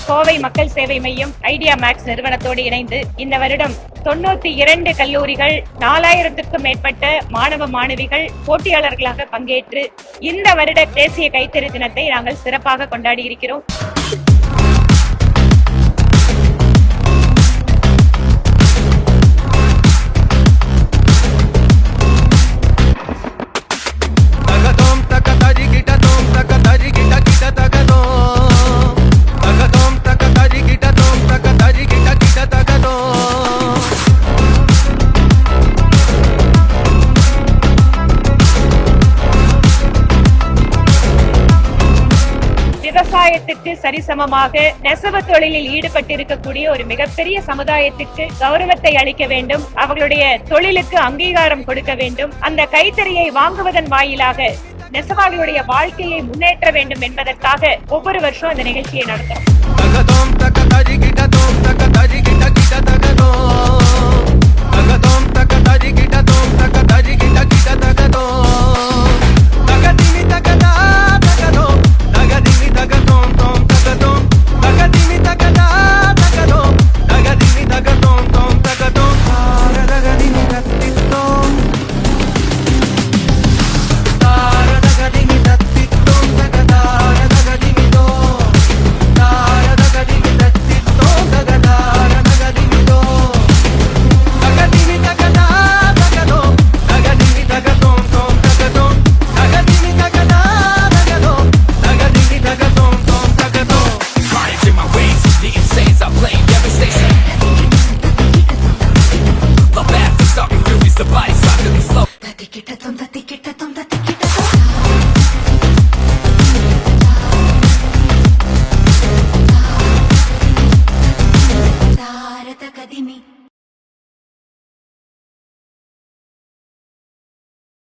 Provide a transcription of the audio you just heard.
கோவை மக்கள் சேவை மையம் ஐடியா மேக்ஸ் நிறுவனத்தோடு இணைந்து இந்த வருடம் 92 கல்லூரிகள் 4000க்கும் மேற்பட்ட மாணவ மாணவிகள் போட்டியாளர்களாக பங்கேற்று இந்த வருட தேசிய கைத்தறி தினத்தை நாங்கள் சிறப்பாக கொண்டாடி இருக்கிறோம். விவசாயத்திற்கு சரிசமமாக நெசவு தொழிலில் ஈடுபட்டிருக்கக்கூடிய ஒரு மிகப்பெரிய சமுதாயத்திற்கு கௌரவத்தை அளிக்க வேண்டும், அவர்களுடைய தொழிலுக்கு அங்கீகாரம் கொடுக்க வேண்டும், அந்த கைத்தறியை வாங்குவதன் வாயிலாக நெசவாளிகளுடைய வாழ்க்கையை முன்னேற்ற வேண்டும் என்பதற்காக ஒவ்வொரு வருஷம் இந்த நிகழ்ச்சியை நடத்தும். The ticket